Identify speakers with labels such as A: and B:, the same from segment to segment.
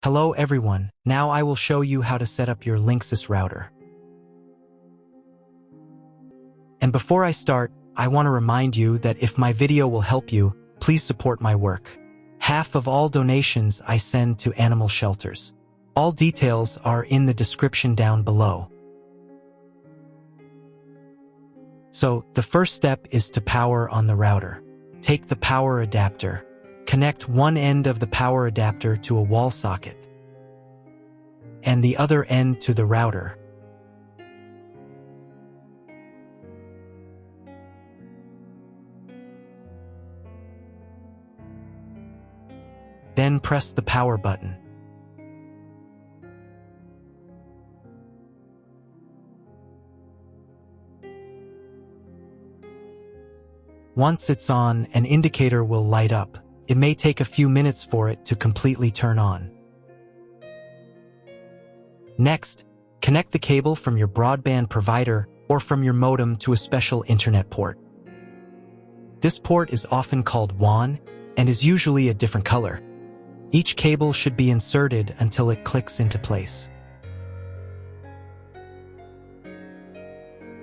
A: Hello everyone, now I will show you how to set up your Linksys router. And before I start, I want to remind you that if my video will help you, please support my work. Half of all donations I send to animal shelters. All details are in the description down below. So, the first step is to power on the router. Take the power adapter. Connect one end of the power adapter to a wall socket and the other end to the router. Then press the power button. Once it's on, an indicator will light up. It may take a few minutes for it to completely turn on. Next, connect the cable from your broadband provider or from your modem to a special internet port. This port is often called WAN and is usually a different color. Each cable should be inserted until it clicks into place.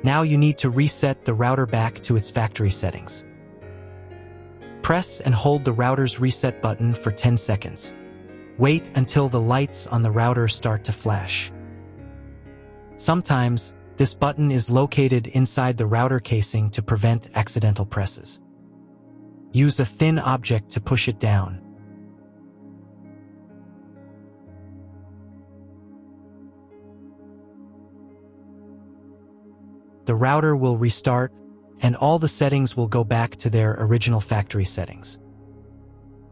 A: Now you need to reset the router back to its factory settings. Press and hold the router's reset button for 10 seconds. Wait until the lights on the router start to flash. Sometimes, this button is located inside the router casing to prevent accidental presses. Use a thin object to push it down. The router will restart, and all the settings will go back to their original factory settings.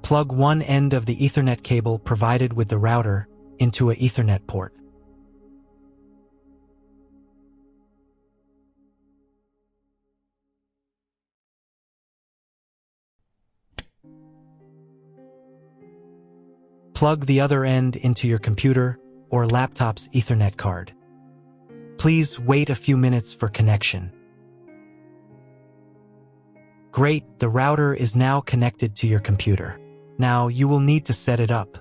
A: Plug one end of the Ethernet cable provided with the router into an Ethernet port. Plug the other end into your computer or laptop's Ethernet card. Please wait a few minutes for connection. Great, the router is now connected to your computer. Now you will need to set it up.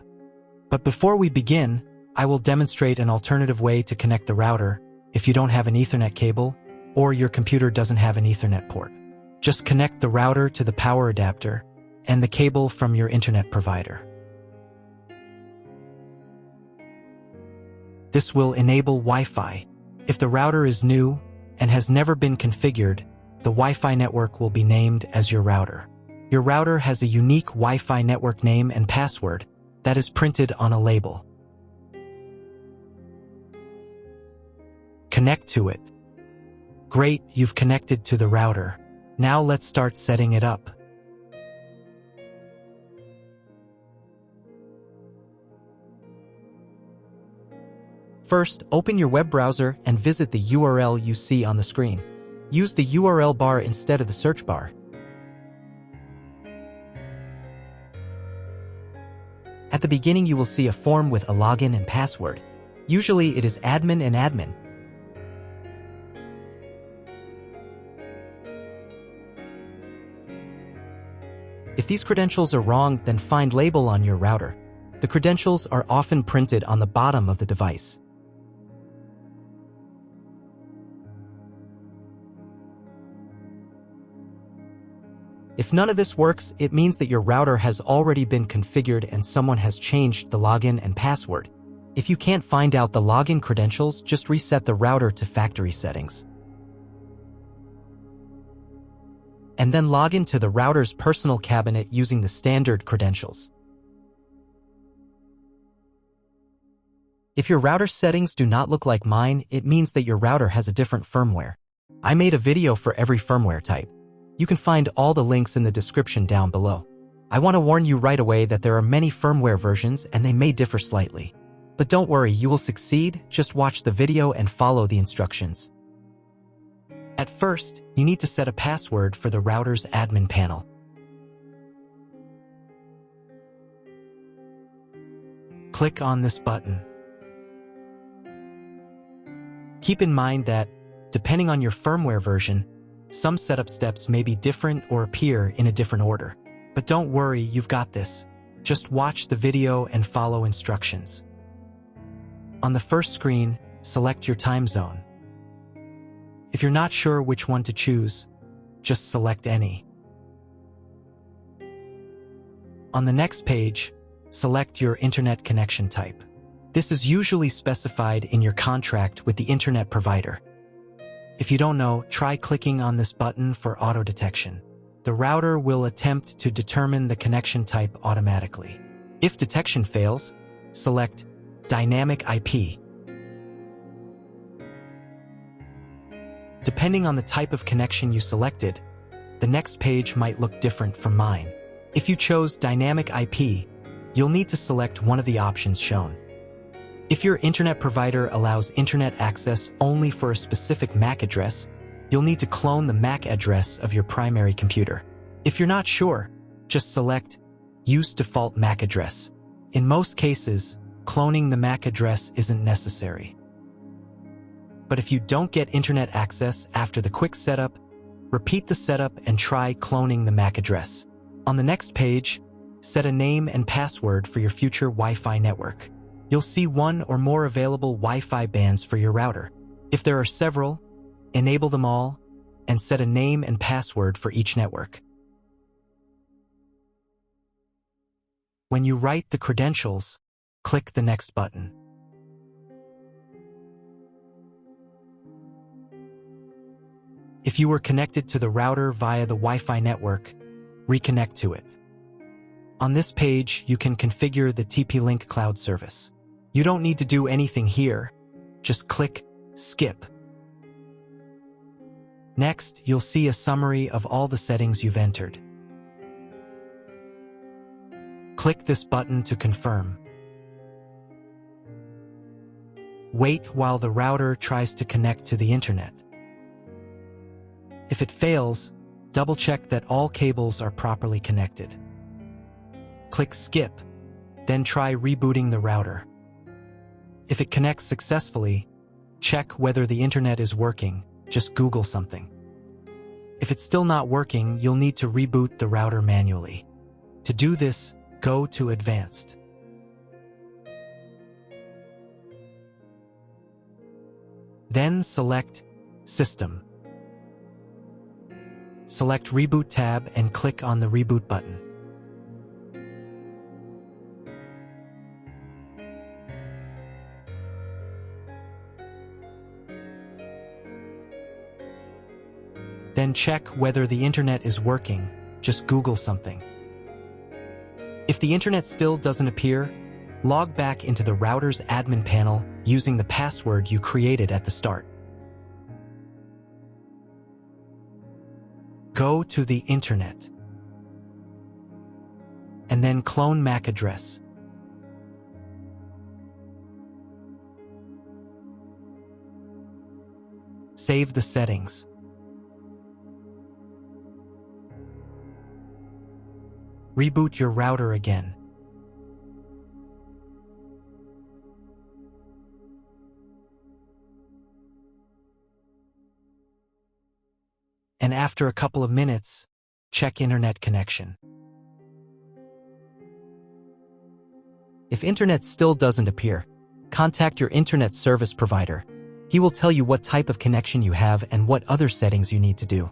A: But before we begin, I will demonstrate an alternative way to connect the router if you don't have an Ethernet cable or your computer doesn't have an Ethernet port. Just connect the router to the power adapter and the cable from your internet provider. This will enable Wi-Fi. If the router is new and has never been configured, the Wi-Fi network will be named as your router. Your router has a unique Wi-Fi network name and password that is printed on a label. Connect to it. Great, you've connected to the router. Now let's start setting it up. First, open your web browser and visit the URL you see on the screen. Use the URL bar instead of the search bar. At the beginning, you will see a form with a login and password. Usually, it is admin and admin. If these credentials are wrong, then find label on your router. The credentials are often printed on the bottom of the device. If none of this works, it means that your router has already been configured and someone has changed the login and password. If you can't find out the login credentials, just reset the router to factory settings. And then log into the router's personal cabinet using the standard credentials. If your router settings do not look like mine, it means that your router has a different firmware. I made a video for every firmware type. You can find all the links in the description down below. I want to warn you right away that there are many firmware versions and they may differ slightly. But don't worry, you will succeed. Just watch the video and follow the instructions. At first, you need to set a password for the router's admin panel. Click on this button. Keep in mind that, depending on your firmware version, some setup steps may be different or appear in a different order. But don't worry, you've got this. Just watch the video and follow instructions. On the first screen, select your time zone. If you're not sure which one to choose, just select any. On the next page, select your internet connection type. This is usually specified in your contract with the internet provider. If you don't know, try clicking on this button for auto detection. The router will attempt to determine the connection type automatically. If detection fails, select Dynamic IP. Depending on the type of connection you selected, the next page might look different from mine. If you chose Dynamic IP, you'll need to select one of the options shown. If your internet provider allows internet access only for a specific MAC address, you'll need to clone the MAC address of your primary computer. If you're not sure, just select Use Default MAC Address. In most cases, cloning the MAC address isn't necessary. But if you don't get internet access after the quick setup, repeat the setup and try cloning the MAC address. On the next page, set a name and password for your future Wi-Fi network. You'll see one or more available Wi-Fi bands for your router. If there are several, enable them all and set a name and password for each network. When you write the credentials, click the Next button. If you were connected to the router via the Wi-Fi network, reconnect to it. On this page, you can configure the TP-Link cloud service. You don't need to do anything here, just click Skip. Next, you'll see a summary of all the settings you've entered. Click this button to confirm. Wait while the router tries to connect to the internet. If it fails, double-check that all cables are properly connected. Click Skip, then try rebooting the router. If it connects successfully, check whether the internet is working. Just Google something. If it's still not working, you'll need to reboot the router manually. To do this, go to Advanced. Then select System. Select Reboot tab and click on the Reboot button. Then check whether the internet is working. Just Google something. If the internet still doesn't appear, log back into the router's admin panel using the password you created at the start. Go to the internet and then clone MAC address. Save the settings. Reboot your router again. And after a couple of minutes, check internet connection. If internet still doesn't appear, contact your internet service provider. He will tell you what type of connection you have and what other settings you need to do.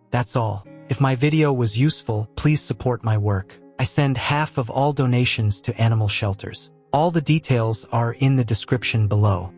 A: That's all. If my video was useful, please support my work. I send half of all donations to animal shelters. All the details are in the description below.